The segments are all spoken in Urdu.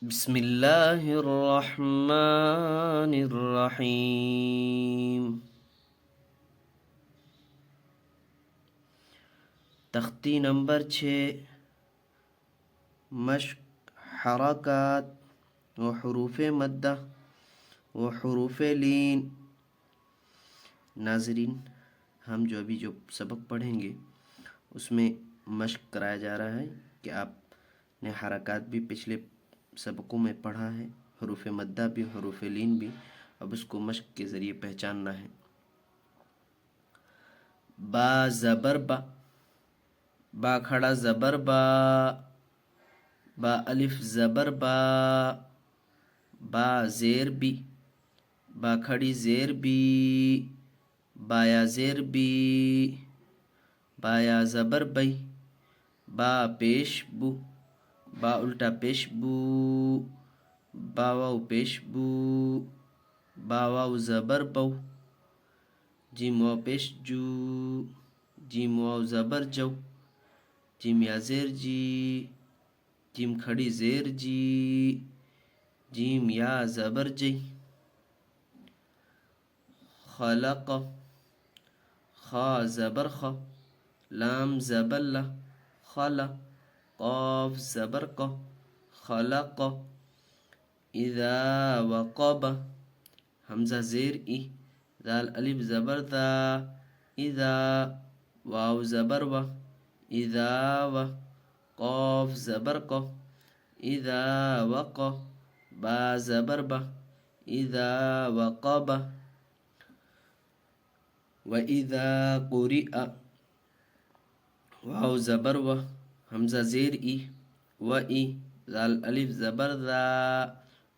بسم اللہ الرحمن الرحیم۔ تختی نمبر 6، مشق حرکات و حروف مدہ و حروف لین۔ ناظرین، ہم جو سبق پڑھیں گے اس میں مشق کرایا جا رہا ہے کہ آپ نے حرکات بھی پچھلے سبقوں میں پڑھا ہے، حروف مدہ بھی، حروف لین بھی، اب اس کو مشق کے ذریعے پہچاننا ہے۔ با زبر با، با کھڑا زبر با، با الف زبر با، با زیر بی، با کھڑی زیر بی، بایا زیر بی، بایا زبر بی، با پیش بو، با الٹا پیش بو، با واو پیش بو، با واو زبر بو، جیم واو پیش جو، جیم واو زبر جو، جیم یا زیر جی، جیم کھڑی زیر جی، جیم یا زبر جی۔ خلق، خا زبر خ، لام زبر ل، خلا، قاف زبر ق، خلق۔ اذا وقب، حمزہ زیر ای، دال الف زبر دا، اذا، واو زبر و، اذا و، قاف زبر ق، اذا وق، با زبر با، اذا وقب۔ وَإِذَا قُرِئَ، واو زبر و، حمزہ زیر ای، و ای، دال الف زبر دا،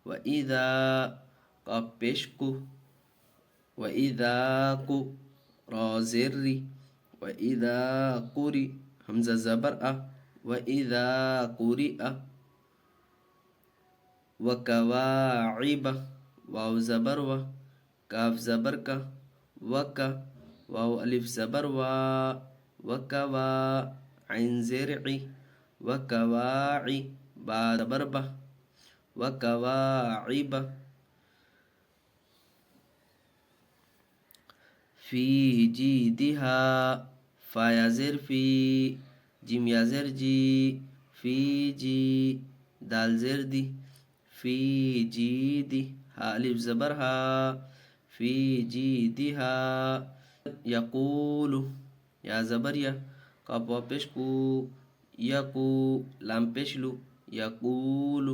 وَإِذَا، قاف پیش کو، وَإِذَا قُ، را زیر ری، وَإِذَا قُرِئ، حمزہ زبر ا، وَإِذَا قُرِئَ۔ وَكَوَاعِبَ، واو زبر و، کاف زبر کا، وکا، واو الف زبر وا، وکوا، عین زیر عی، وکواعی، با زبر با، وکواعب۔ فی جیدہا، فا یا زیر فی، جیم یا زیر جی، فی جی، دال زیر دی، فی جیدی، ہا الف زبر ہا، فی جیدہا۔ یقول، یا زبر یا، قاف واو پیش کو، یقو، لام پیش لو، یقول۔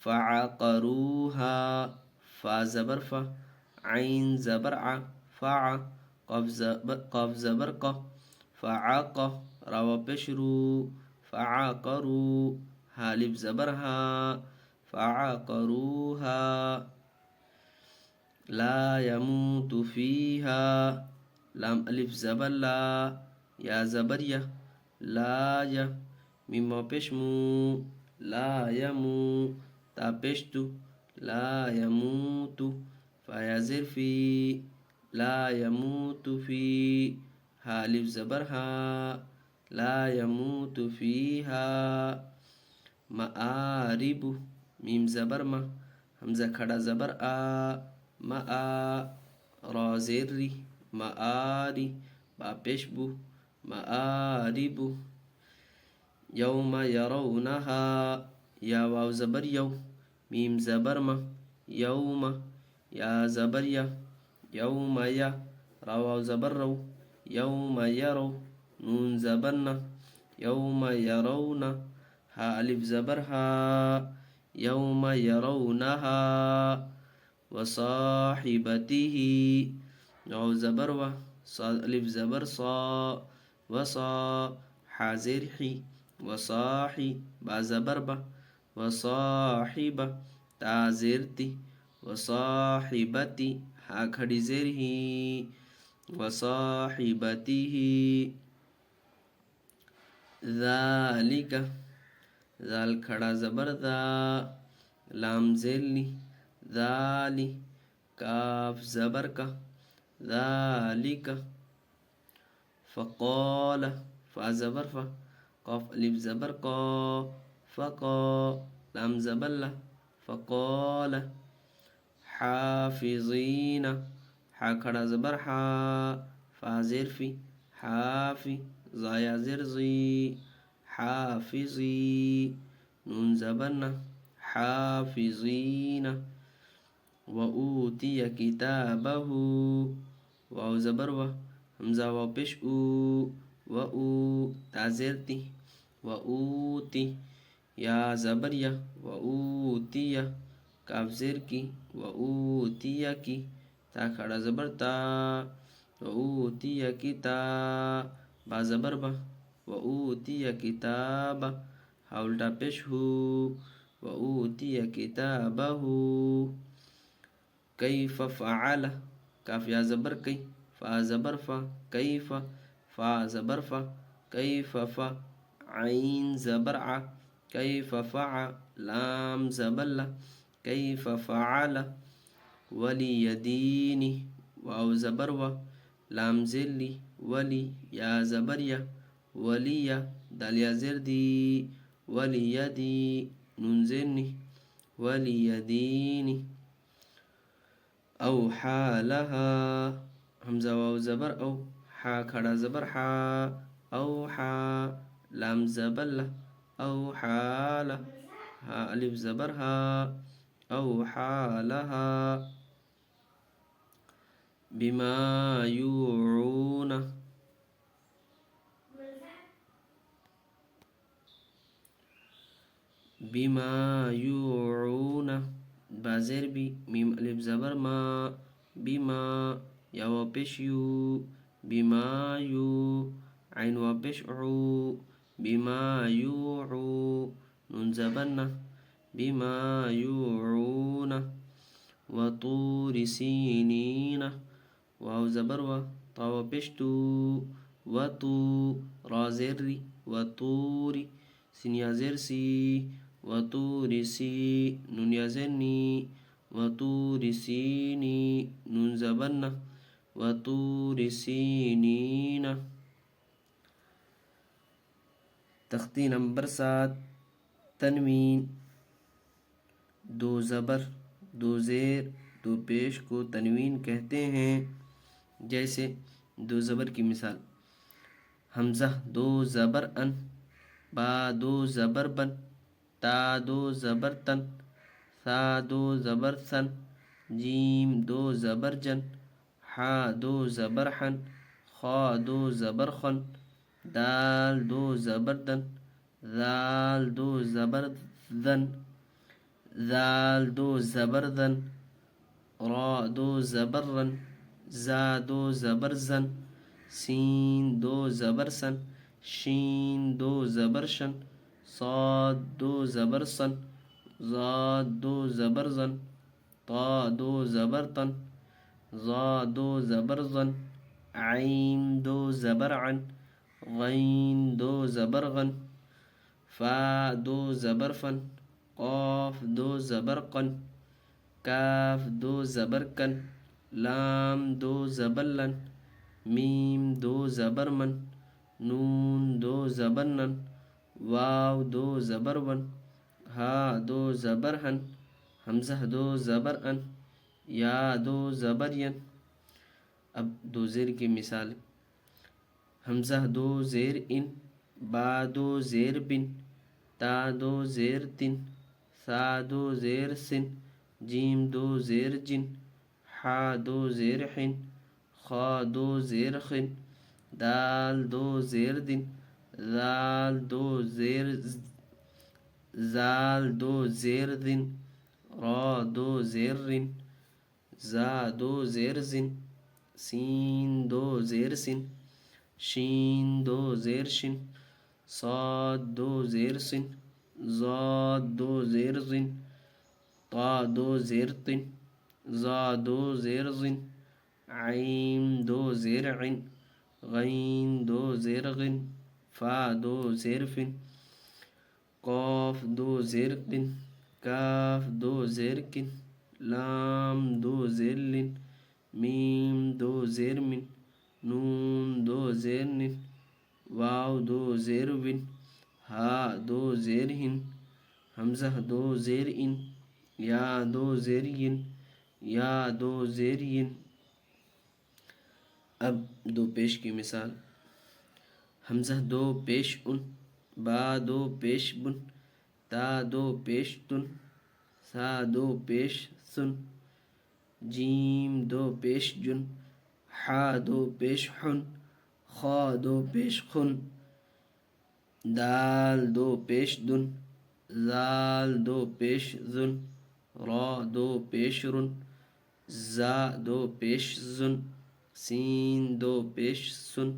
فعقروها، فا زبر فا، عین زبر ع، فع، قاف زبر ق، فعق، را واو پیش رو، فعقرو، ہا الف زبر ہا، فعقروها۔ لا يموت فيها، لام الف زبر لا، یا زبر یا، لا یا، میم واو پیش مو، لا یمو، تا پیش تو، لا یموت، فا یا زیر فی، لا یموت فی، ہا الف زبر ہا، لا یموت فیہا۔ مآرب، میم زبر ما، حمزہ کھڑا زبر آ، مآ، را زیر ری، مآری، با پیش بو، مآرب۔ یوم یرونہا، یا واو زبر یو، میم زبر ما، یوم، یا زبر یا، یوم یا، را واو زبر رو، یوم یرو، نون زبر نا، یوم یرون، ہا الف زبر ہا، یوم یرونہا۔ وصاحبتہ، واو زبر و، صاد الف زبر صا، وصا، حا زیر حی، وصاحی، با زبر با، وصاحبہ، تا زیر تی، وصاحبتی، ہا کھڑی زیر ہی، وصاحبتہ۔ ذالک، ذال کھڑا زبر دا، لام زیر لی، ذالی، کاف زبر کا، ذالک۔ فقال، فا زبر فا، قاف الف زبر قا، فقا، لام زبر لا فقال حافظین حا کھڑا زبر حا فا زیر فی حافی زایا زیر زی حافظی نون زبر نا حافظین وأوتي كتابه واو زبر و همزة واو پیش او و تعزیرتی وأوتي یا زبر یا وأوتي کاف زیر کی وأوتي کی تا کھڑا زبر تا وأوتي کتا با زبر با وأوتي کتاب ہا الٹا پیش ہو وأوتي کتابه کیف فعل کاف یا زبر کی فا زبر فا کیف فا زبر فا کیف فا عین زبر ع کیف فع لام زبر لا کیف فعل ولی دینی واو زبر و لام زیر لی ولی یا زبر یا ولی دال یا زیر دی ولی دی نون زیر نی ولی دینی اوحا لها همزة واو زبر او حا کھڑا زبر حا اوحا لام زبر لا اوحا لا ها الف زبر ها اوحا لها بما يوعون بما يوعون بازر بی میم الف زبر ما بما یا و پیش یو بما یو عین و پیش عو بما یوعو نون زبر نا بما یوعون وطور سینین واو زبر و طا و پیش تو وطو را زیر ری وطوری سین یا زیر سی وطور سی نون یا زیر نی وطور سینی نون زبر نا وطور سینین تختی نمبر 7 تنوین دو زبر دو زیر دو پیش کو تنوین کہتے ہیں جیسے دو زبر کی مثال حمزہ دو زبر ان با دو زبر بن تا دو زبر تن ثا دو زبر ثن جیم دو زبر جن حا دو زبر حن خا دو زبر خن دال دو زبر دن ذال دو زبر ذن ذال دو زبر ذن را دو زبر رن زا دو زبر زن سین دو زبر سن شین دو زبر شن صاد دو زبر صن ضاد دو زبر زن طا دو زبر طن ظا دو زبر ظن عین دو زبر عن غین دو زبر غن فا دو زبر فن قاف دو زبر قن کاف دو زبر کن لام دو زبر لن میم دو زبر من نون دو زبر نن واو دو زبر ون ہا دو زبر ہن حمزہ دو زبر ان یا دو زبر ین اب دو زیر کی مثال حمزہ دو زیر ان با دو زیر بن تا دو زیر تن ثا دو زیر سن جیم دو زیر جن حا دو زیر حن خا دو زیر خن دال دو زیر دن ذال دو زیر زال دو زیر دن را دو زیر رن زا دو زیر زن سین دو زیر سن شین دو زیر شن صاد دو زیر سن ضاد دو زیر زن طا دو زیر طن ظا دو زیر زن عین دو زیر عن غین دو زیر غن فا دو زیر فن قاف دو زیر قن کاف دو زیر کن لام دو زیر لن میم دو زیر من نون دو زیر نن واو دو زیر ون ہا دو زیر ہن حمزہ دو زیر ان، یا دو زیر ین، یا دو زیر ین۔ اب دو پیش کی مثال، حمزہ دو پیش ان، با دو پیش بن، تا دو پیش تن، سا دو پیش سن، جیم دو پیش جن، حا دو پیش حن، خا دو پیش خن، دال دو پیش دن، زال دو پیش زن، را دو پیش رن، زا دو پیش زن، سین دو پیش سن،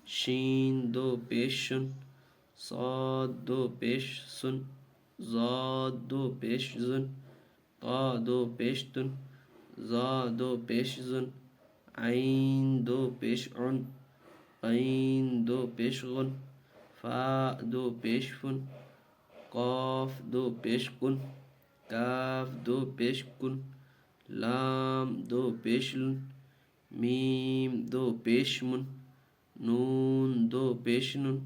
شین دو پیش شن، صاد دو پیش سن، ضاد دو پیش زن، طا دو پیش تن، ظا دو پیش زن، عین دو پیش عن، غین دو پیش غن، فا دو پیش فن، قاف دو پیش کن، کاف دو پیش کن، لام دو پیش لن، میم دو پیش من، نون دو پیش نن،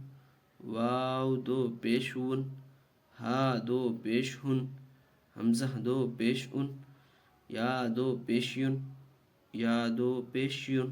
واو دو پیش ون، ہا دو پیش ہن، حمزہ دو پیش ان، یا دو پیش ین، یا دو پیش ین۔